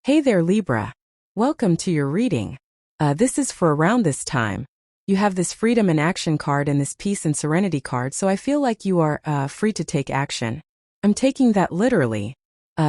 Hey there, Libra. Welcome to your reading. This is for around this time. You have this freedom and action card and this peace and serenity card, so I feel like you are free to take action. I'm taking that literally.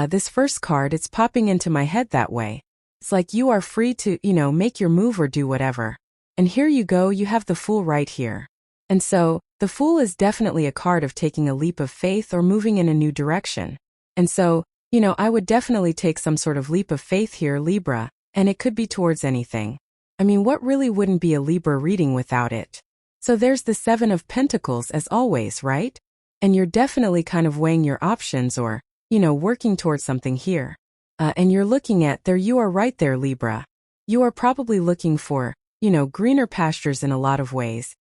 This first card, it's popping into my head that way. It's like you are free to, make your move or do whatever. And here you go, you have the Fool right here. And so, the Fool is definitely a card of taking a leap of faith or moving in a new direction. And so, I would definitely take some sort of leap of faith here, Libra, and it could be towards anything. I mean, what really wouldn't be a Libra reading without it? So there's the Seven of Pentacles as always, right? And you're definitely kind of weighing your options or, working towards something here. And you're looking at you are right there, Libra. You are probably looking for, greener pastures in a lot of ways.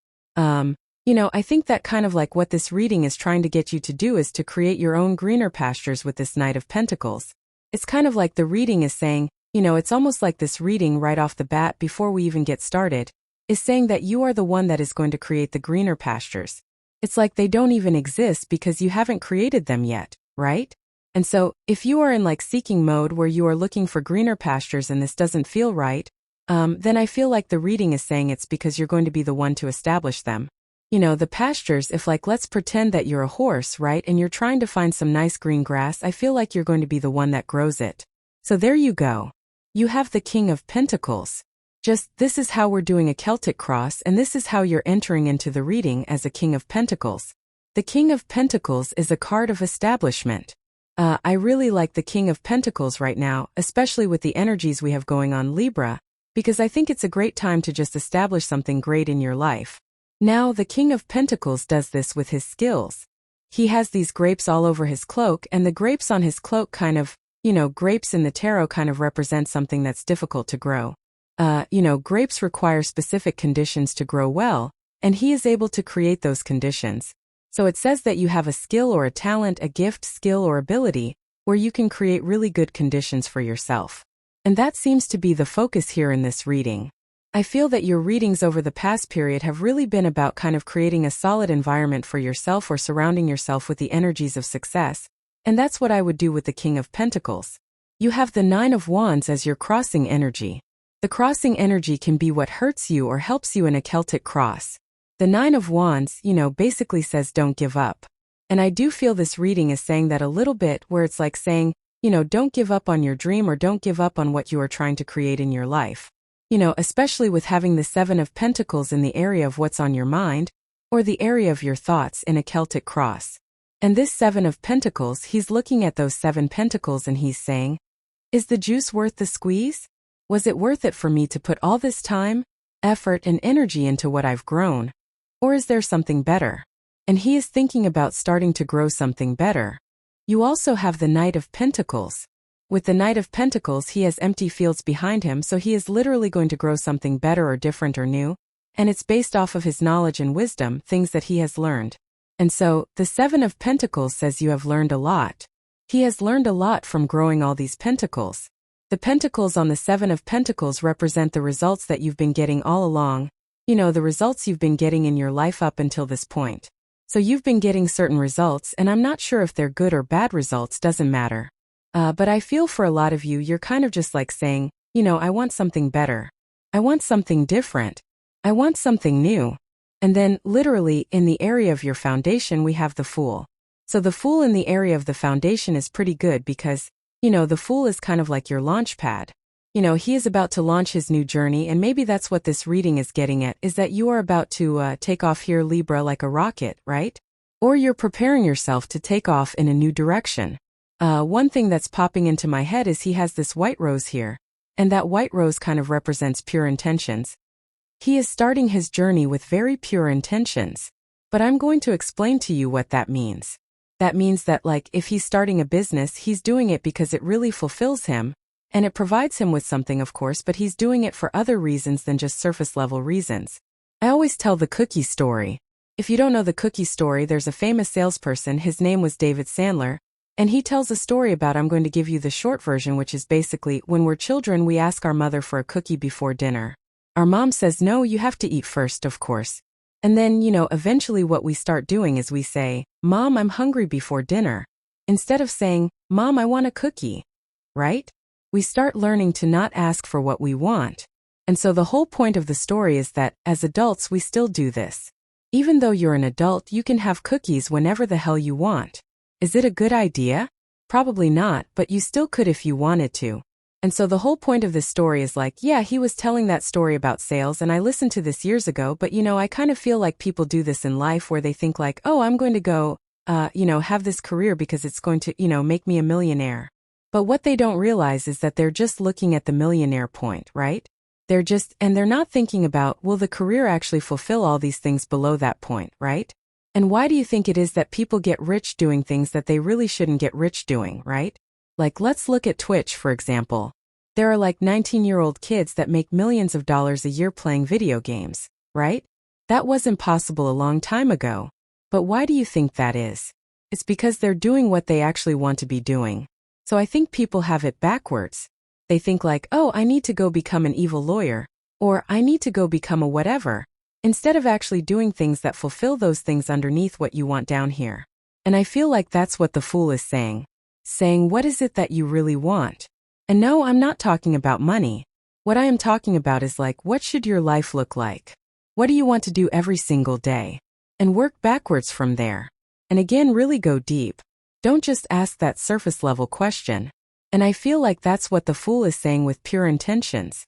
I think that kind of like what this reading is trying to get you to do is to create your own greener pastures with this Knight of Pentacles. It's kind of like the reading is saying, it's almost like this reading right off the bat before we even get started, is saying that you are the one that is going to create the greener pastures. It's like they don't even exist because you haven't created them yet, right? And so, if you are in like seeking mode where you are looking for greener pastures and this doesn't feel right, then I feel like the reading is saying it's because you're going to be the one to establish them. The pastures, if let's pretend that you're a horse, right, and you're trying to find some nice green grass, I feel like you're going to be the one that grows it. So there you go. You have the King of Pentacles. This is how we're doing a Celtic cross, and this is how you're entering into the reading as a King of Pentacles. The King of Pentacles is a card of establishment. I really like the King of Pentacles right now, especially with the energies we have going on, Libra, because I think it's a great time to just establish something great in your life. Now, the King of Pentacles does this with his skills. He has these grapes all over his cloak, and the grapes on his cloak kind of, grapes in the tarot kind of represent something that's difficult to grow. Grapes require specific conditions to grow well, and he is able to create those conditions. So it says that you have a skill or a talent, a gift, skill or ability, where you can create really good conditions for yourself. And that seems to be the focus here in this reading. I feel that your readings over the past period have really been about kind of creating a solid environment for yourself or surrounding yourself with the energies of success, and that's what I would do with the King of Pentacles. You have the Nine of Wands as your crossing energy. The crossing energy can be what hurts you or helps you in a Celtic cross. The Nine of Wands, basically says don't give up. And I do feel this reading is saying that a little bit, where it's like saying, don't give up on your dream or don't give up on what you are trying to create in your life. Especially with having the Seven of Pentacles in the area of what's on your mind, or the area of your thoughts in a Celtic cross. And this Seven of Pentacles, he's looking at those seven pentacles and he's saying, is the juice worth the squeeze? Was it worth it for me to put all this time, effort, and energy into what I've grown? Or is there something better? And he is thinking about starting to grow something better. You also have the Knight of Pentacles. With the Knight of Pentacles, he has empty fields behind him, so he is literally going to grow something better or different or new, and it's based off of his knowledge and wisdom, things that he has learned. And so, the Seven of Pentacles says you have learned a lot. He has learned a lot from growing all these pentacles. The pentacles on the Seven of Pentacles represent the results that you've been getting all along, the results you've been getting in your life up until this point. So you've been getting certain results, and I'm not sure if they're good or bad results, doesn't matter. But I feel for a lot of you, you're kind of just like saying, I want something better. I want something different. I want something new. And then, literally, in the area of your foundation, we have the Fool. So the Fool in the area of the foundation is pretty good because, the Fool is kind of like your launch pad. He is about to launch his new journey, and maybe that's what this reading is getting at, is that you are about to take off here, Libra, like a rocket, right? Or you're preparing yourself to take off in a new direction. One thing that's popping into my head is he has this white rose here, and that white rose kind of represents pure intentions. He is starting his journey with very pure intentions, but I'm going to explain to you what that means. That means that if he's starting a business, he's doing it because it really fulfills him, and it provides him with something, of course, but he's doing it for other reasons than just surface level reasons. I always tell the cookie story. If you don't know the cookie story, there's a famous salesperson, his name was David Sandler, and he tells a story about, I'm going to give you the short version, which is basically, when we're children, we ask our mother for a cookie before dinner. Our mom says, no, you have to eat first, of course. And then, eventually what we start doing is we say, Mom, I'm hungry before dinner, instead of saying, Mom, I want a cookie. Right? We start learning to not ask for what we want. And so the whole point of the story is that, as adults, we still do this. Even though you're an adult, you can have cookies whenever the hell you want. Is it a good idea? Probably not, but you still could if you wanted to. And so the whole point of this story is like, yeah, he was telling that story about sales and I listened to this years ago, but I kind of feel like people do this in life where they think like, oh, I'm going to go, have this career because it's going to, make me a millionaire. But what they don't realize is that they're just looking at the millionaire point, right? They're not thinking about, will the career actually fulfill all these things below that point, right? And why do you think it is that people get rich doing things that they really shouldn't get rich doing, right? Like, let's look at Twitch, for example. There are like 19-year-old kids that make millions of dollars a year playing video games, right? That wasn't possible a long time ago. But why do you think that is? It's because they're doing what they actually want to be doing. So I think people have it backwards. They think like, oh, I need to go become an evil lawyer, or I need to go become a whatever, instead of actually doing things that fulfill those things underneath what you want down here. And I feel like that's what the fool is saying. Saying, what is it that you really want? And no, I'm not talking about money. What I am talking about is like, what should your life look like? What do you want to do every single day? And work backwards from there. And again, really go deep. Don't just ask that surface level question. And I feel like that's what the fool is saying with pure intentions.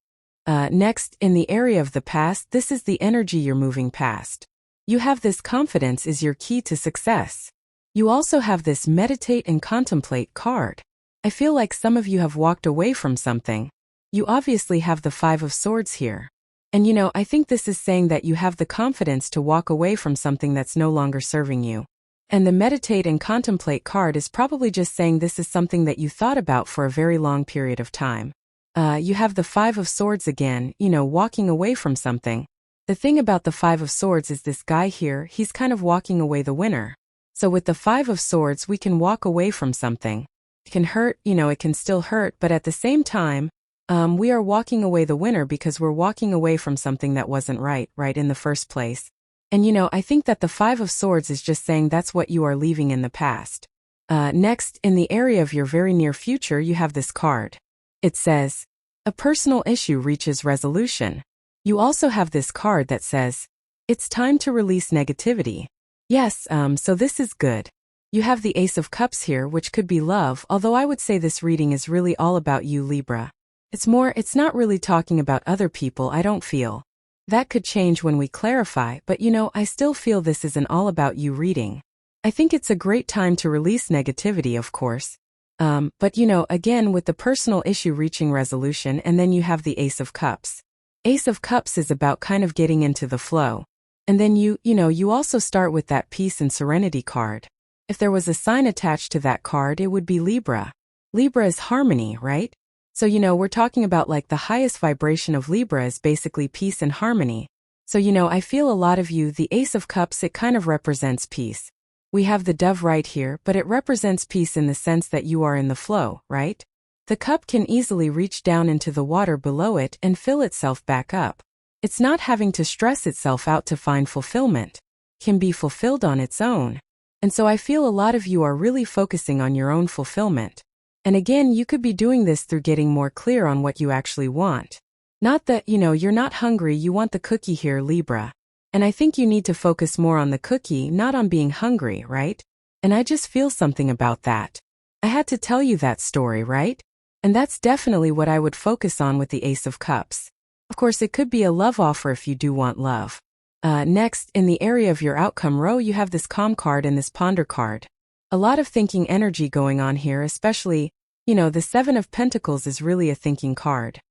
Next, in the area of the past, this is the energy you're moving past. You have this confidence is your key to success. You also have this meditate and contemplate card. I feel like some of you have walked away from something. You obviously have the Five of Swords here. And I think this is saying that you have the confidence to walk away from something that's no longer serving you. And the meditate and contemplate card is probably just saying this is something that you thought about for a very long period of time. You have the Five of Swords again, walking away from something. The thing about the Five of Swords is this guy here, he's kind of walking away the winner. So with the Five of Swords, we can walk away from something. It can hurt, it can still hurt, but at the same time, we are walking away the winner because we're walking away from something that wasn't right in the first place. And I think that the Five of Swords is just saying that's what you are leaving in the past. Next, in the area of your very near future, you have this card. It says, a personal issue reaches resolution. You also have this card that says, it's time to release negativity. Yes, so this is good. You have the Ace of Cups here, which could be love, although I would say this reading is really all about you, Libra. It's not really talking about other people, I don't feel. That could change when we clarify, but I still feel this is an all about you reading. I think it's a great time to release negativity, of course. But again, with the personal issue reaching resolution, and then you have the Ace of Cups. Ace of Cups is about kind of getting into the flow. And then you also start with that peace and serenity card. If there was a sign attached to that card, it would be Libra. Libra is harmony, right? So we're talking about like the highest vibration of Libra is basically peace and harmony. So I feel a lot of you, the Ace of Cups, it kind of represents peace. We have the dove right here, but it represents peace in the sense that you are in the flow, right? The cup can easily reach down into the water below it and fill itself back up. It's not having to stress itself out to find fulfillment. It can be fulfilled on its own. And so I feel a lot of you are really focusing on your own fulfillment. And again, you could be doing this through getting more clear on what you actually want. Not that, you're not hungry, you want the cookie here, Libra. And I think you need to focus more on the cookie, not on being hungry, right? And I just feel something about that. I had to tell you that story, right? And that's definitely what I would focus on with the Ace of Cups. Of course, it could be a love offer if you do want love. Next, in the area of your outcome row, you have this calm card and this ponder card. A lot of thinking energy going on here, especially, the Seven of Pentacles is really a thinking card.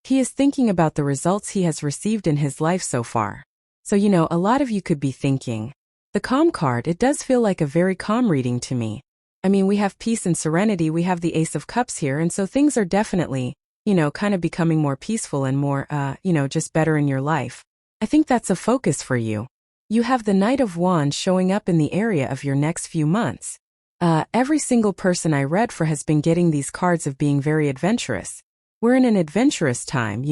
He is thinking about the results he has received in his life so far. So, a lot of you could be thinking. The calm card, it does feel like a very calm reading to me. I mean, we have peace and serenity, we have the Ace of Cups here, and so things are definitely, kind of becoming more peaceful and more, just better in your life. I think that's a focus for you. You have the Knight of Wands showing up in the area of your next few months. Every single person I read for has been getting these cards of being very adventurous. We're in an adventurous time,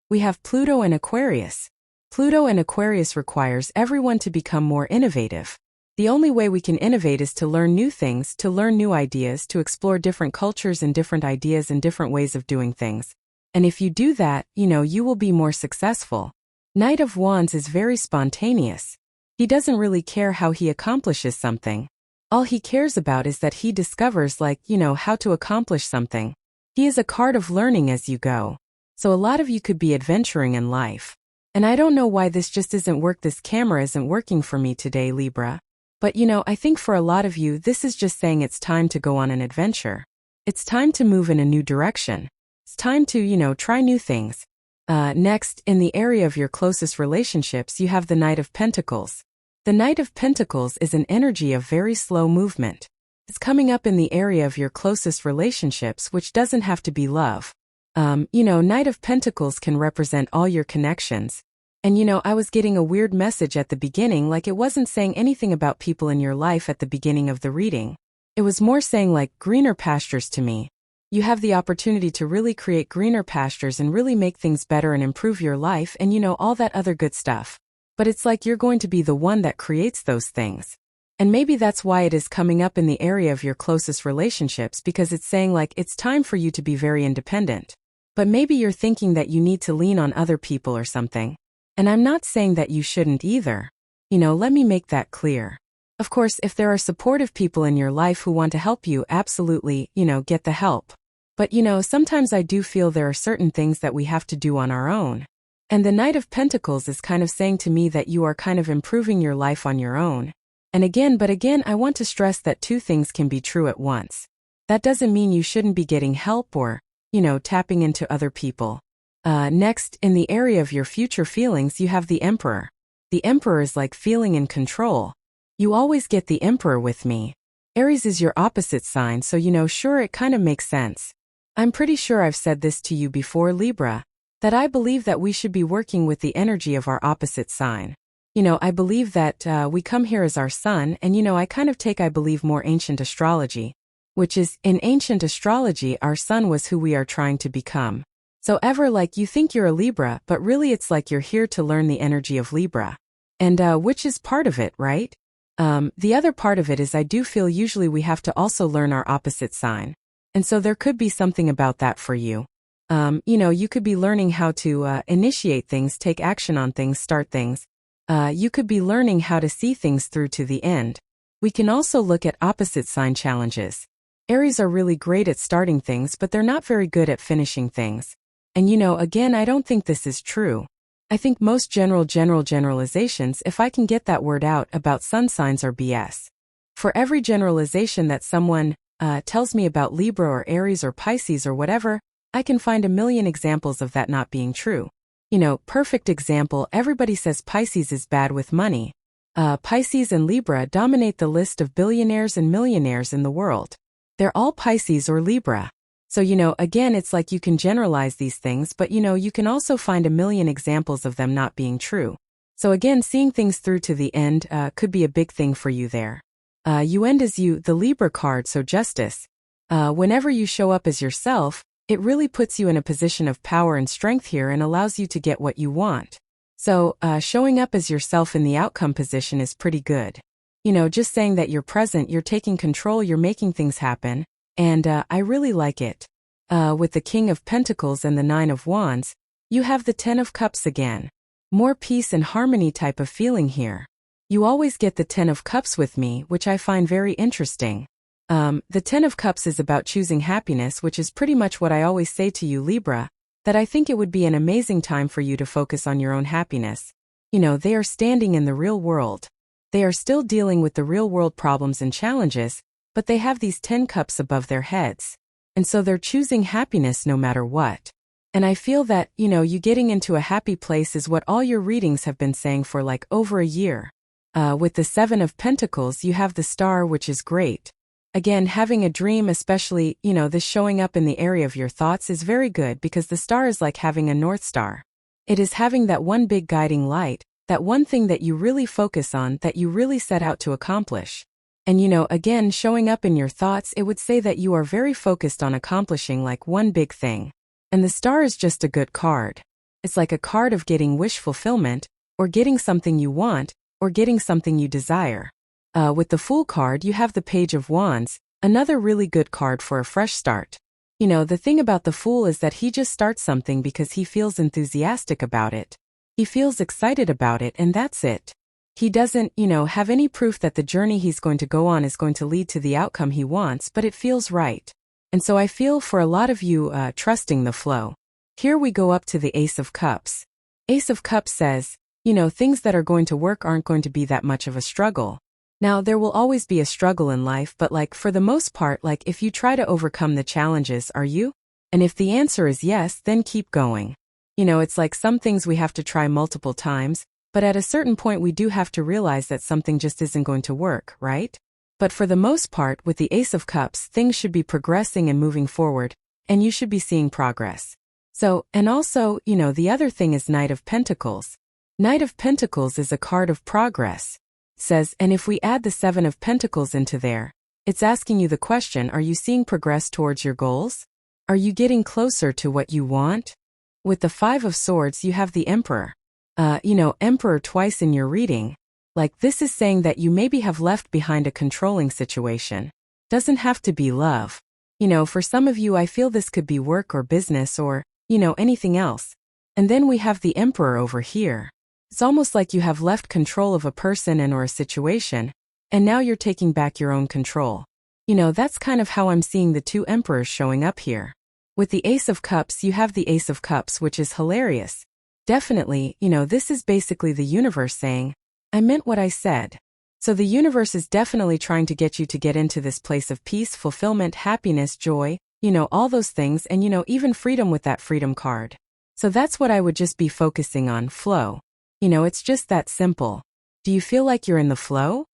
We have Pluto and Aquarius. Pluto and Aquarius requires everyone to become more innovative. The only way we can innovate is to learn new things, to learn new ideas, to explore different cultures and different ideas and different ways of doing things. And if you do that, you will be more successful. Knight of Wands is very spontaneous. He doesn't really care how he accomplishes something. All he cares about is that he discovers how to accomplish something. He is a card of learning as you go. So a lot of you could be adventuring in life. And I don't know why this just this camera isn't working for me today, Libra. But I think for a lot of you, this is just saying it's time to go on an adventure. It's time to move in a new direction. It's time to, try new things. Next, in the area of your closest relationships, you have the Knight of Pentacles. The Knight of Pentacles is an energy of very slow movement. It's coming up in the area of your closest relationships, which doesn't have to be love. Knight of Pentacles can represent all your connections. And I was getting a weird message at the beginning, like it wasn't saying anything about people in your life at the beginning of the reading. It was more saying like greener pastures to me. You have the opportunity to really create greener pastures and really make things better and improve your life and all that other good stuff. But it's like you're going to be the one that creates those things. And maybe that's why it is coming up in the area of your closest relationships, because it's saying like it's time for you to be very independent. But maybe you're thinking that you need to lean on other people or something. And I'm not saying that you shouldn't either. Let me make that clear. Of course, if there are supportive people in your life who want to help you, absolutely, get the help. But sometimes I do feel there are certain things that we have to do on our own. And the Knight of Pentacles is kind of saying to me that you are kind of improving your life on your own. And again, I want to stress that two things can be true at once. That doesn't mean you shouldn't be getting help or, tapping into other people. Next, in the area of your future feelings, you have the Emperor. The Emperor is like feeling in control. You always get the Emperor with me. Aries is your opposite sign, so sure, it kind of makes sense. I'm pretty sure I've said this to you before, Libra, that I believe that we should be working with the energy of our opposite sign. I believe that we come here as our sun, and I kind of take, I believe, more ancient astrology, which is, in ancient astrology, our sun was who we are trying to become. So you think you're a Libra, but really it's like you're here to learn the energy of Libra. And which is part of it, right? The other part of it is I do feel usually we have to also learn our opposite sign. And so there could be something about that for you. You could be learning how to initiate things, take action on things, start things. You could be learning how to see things through to the end. We can also look at opposite sign challenges. Aries are really great at starting things, but they're not very good at finishing things. And again, I don't think this is true. I think most generalizations, if I can get that word out, about sun signs are BS. For every generalization that someone tells me about Libra or Aries or Pisces or whatever, I can find a million examples of that not being true. Perfect example, everybody says Pisces is bad with money. Pisces and Libra dominate the list of billionaires and millionaires in the world. They're all Pisces or Libra. So, again, it's like you can generalize these things, but you can also find a million examples of them not being true. So again, seeing things through to the end could be a big thing for you there. You end as you, the Libra card, so justice. Whenever you show up as yourself, it really puts you in a position of power and strength here and allows you to get what you want. So, showing up as yourself in the outcome position is pretty good. Just saying that you're present, you're taking control, you're making things happen, and I really like it. With the King of Pentacles and the Nine of Wands, you have the Ten of Cups again. More peace and harmony type of feeling here. You always get the Ten of Cups with me, which I find very interesting. The Ten of Cups is about choosing happiness, which is pretty much what I always say to you, Libra, that I think it would be an amazing time for you to focus on your own happiness. They are standing in the real world. They are still dealing with the real world problems and challenges, but they have these 10 cups above their heads. And so they're choosing happiness no matter what. And I feel that, you getting into a happy place is what all your readings have been saying for like over a year. With the Seven of Pentacles, you have the Star, which is great. Again, having a dream, especially, this showing up in the area of your thoughts is very good because the star is like having a North Star. It is having that one big guiding light, that one thing that you really focus on, that you really set out to accomplish. And again, showing up in your thoughts, it would say that you are very focused on accomplishing like one big thing. And the Star is just a good card. It's like a card of getting wish fulfillment, or getting something you want, or getting something you desire. With the Fool card, you have the Page of Wands, another really good card for a fresh start. You know, the thing about the Fool is that he just starts something because he feels enthusiastic about it. He feels excited about it, and that's it. He doesn't, have any proof that the journey he's going to go on is going to lead to the outcome he wants, but it feels right. And so I feel for a lot of you, trusting the flow. Here we go up to the Ace of Cups. Ace of Cups says, things that are going to work aren't going to be that much of a struggle. Now, there will always be a struggle in life, but for the most part, if you try to overcome the challenges, are you? And if the answer is yes, then keep going. It's like some things we have to try multiple times, but at a certain point we do have to realize that something just isn't going to work, right? But for the most part, with the Ace of Cups, things should be progressing and moving forward, and you should be seeing progress. So, and also, the other thing is Knight of Pentacles. Knight of Pentacles is a card of progress. It says, and if we add the Seven of Pentacles into there, it's asking you the question, are you seeing progress towards your goals? Are you getting closer to what you want? With the Five of Swords, you have the Emperor. Emperor twice in your reading. This is saying that you maybe have left behind a controlling situation. Doesn't have to be love. For some of you, I feel this could be work or business or, anything else. And then we have the Emperor over here. It's almost like you have left control of a person and or a situation, and now you're taking back your own control. That's kind of how I'm seeing the two Emperors showing up here. With the Ace of Cups, you have the Ace of Cups, which is hilarious. Definitely, this is basically the universe saying, I meant what I said. So the universe is definitely trying to get you to get into this place of peace, fulfillment, happiness, joy, all those things, and even freedom with that Freedom card. So that's what I would just be focusing on, flow. It's just that simple. Do you feel like you're in the flow?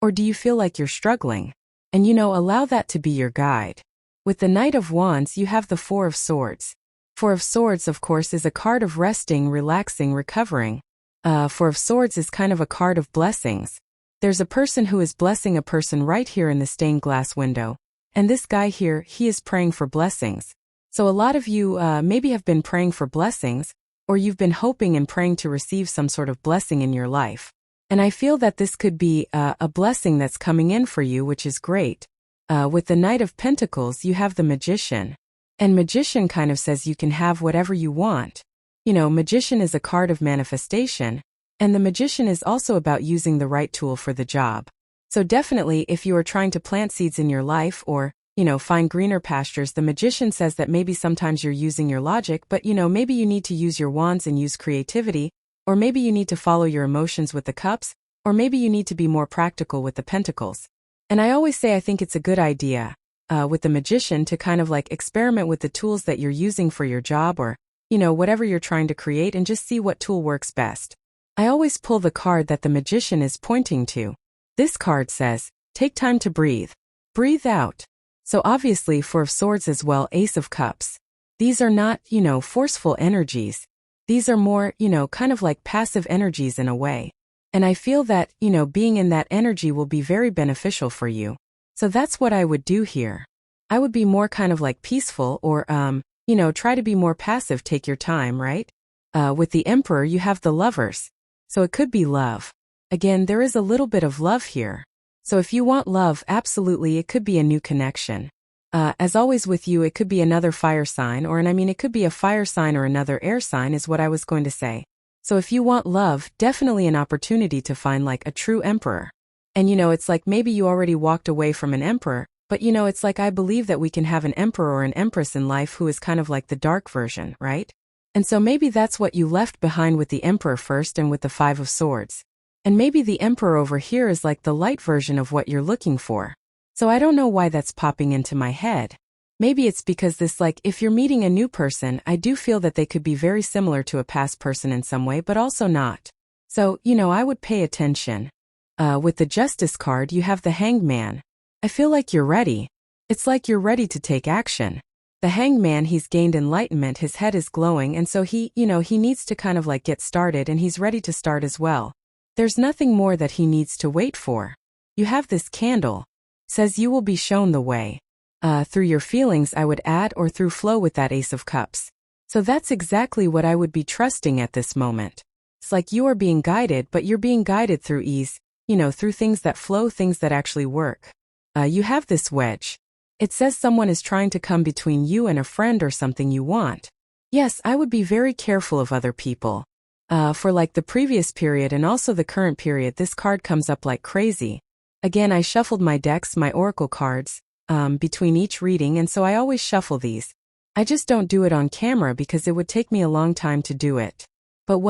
Or do you feel like you're struggling? And allow that to be your guide. With the Knight of Wands, you have the Four of Swords. Four of Swords, of course, is a card of resting, relaxing, recovering. Four of Swords is kind of a card of blessings. There's a person who is blessing a person right here in the stained glass window. And this guy here, he is praying for blessings. So a lot of you maybe have been praying for blessings, or you've been hoping and praying to receive some sort of blessing in your life. And I feel that this could be a blessing that's coming in for you, which is great. With the Knight of Pentacles, you have the Magician. And Magician kind of says you can have whatever you want. Magician is a card of manifestation, and the Magician is also about using the right tool for the job. So definitely, if you are trying to plant seeds in your life or, find greener pastures, the Magician says that maybe sometimes you're using your logic, but maybe you need to use your wands and use creativity, or maybe you need to follow your emotions with the Cups, or maybe you need to be more practical with the Pentacles. And I always say I think it's a good idea, with the Magician to kind of experiment with the tools that you're using for your job or, whatever you're trying to create and just see what tool works best. I always pull the card that the Magician is pointing to. This card says, take time to breathe. Breathe out. So obviously Four of Swords as well, Ace of Cups. These are not, forceful energies. These are more, kind of like passive energies in a way. And I feel that, being in that energy will be very beneficial for you. So that's what I would do here. I would be more kind of peaceful or, try to be more passive, take your time, right? With the Emperor, you have the Lovers. So it could be love. Again, there is a little bit of love here. So if you want love, absolutely, it could be a new connection. As always with you, it could be another fire sign, it could be a fire sign or another air sign is what I was going to say. So if you want love, definitely an opportunity to find a true Emperor. And it's maybe you already walked away from an Emperor, but it's I believe that we can have an Emperor or an Empress in life who is kind of the dark version, right? And so maybe that's what you left behind with the Emperor first and with the Five of Swords. And maybe the Emperor over here is the light version of what you're looking for. So I don't know why that's popping into my head. Maybe it's because this if you're meeting a new person, I do feel that they could be very similar to a past person in some way, but also not. So, I would pay attention. With the Justice card, you have the Hanged Man. I feel like you're ready. It's like you're ready to take action. The Hanged Man, he's gained enlightenment, his head is glowing, and so he needs to kind of get started, and he's ready to start as well. There's nothing more that he needs to wait for. You have this candle. Says you will be shown the way. Through your feelings, I would add, or through flow with that Ace of Cups. So that's exactly what I would be trusting at this moment. It's like you are being guided, but you're being guided through ease. through things that flow, things that actually work. You have this wedge. It says someone is trying to come between you and a friend or something you want. Yes, I would be very careful of other people. For like the previous period and also the current period, this card comes up like crazy. Again, I shuffled my decks, my oracle cards, between each reading, and so I always shuffle these. I just don't do it on camera because it would take me a long time to do it. But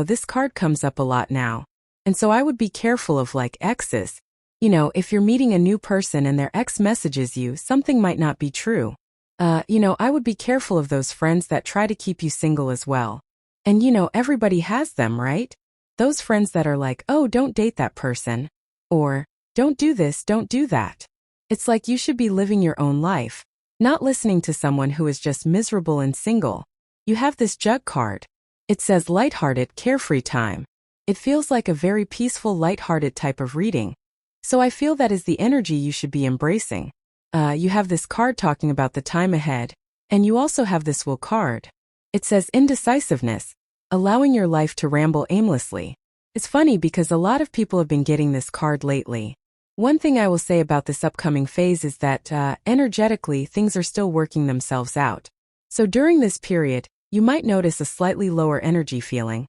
this card comes up a lot now. And so I would be careful of like exes. If you're meeting a new person and their ex messages you, something might not be true. I would be careful of those friends that try to keep you single as well. And everybody has them, right? Those friends that are like, oh, don't date that person. Or, don't do this, don't do that. It's like you should be living your own life, not listening to someone who is just miserable and single. You have this Jug card. It says lighthearted, carefree time. It feels like a very peaceful, lighthearted type of reading. So I feel that is the energy you should be embracing. You have this card talking about the time ahead, and you also have this Will card. It says indecisiveness, allowing your life to ramble aimlessly. It's funny because a lot of people have been getting this card lately. One thing I will say about this upcoming phase is that, energetically, things are still working themselves out. So during this period, you might notice a slightly lower energy feeling,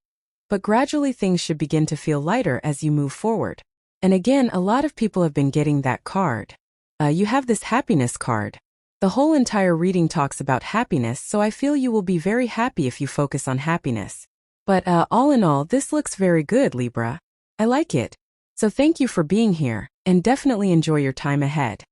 but gradually things should begin to feel lighter as you move forward. And again, a lot of people have been getting that card. You have this happiness card. The whole entire reading talks about happiness, so I feel you will be very happy if you focus on happiness. But all in all, this looks very good, Libra. I like it. So thank you for being here, and definitely enjoy your time ahead.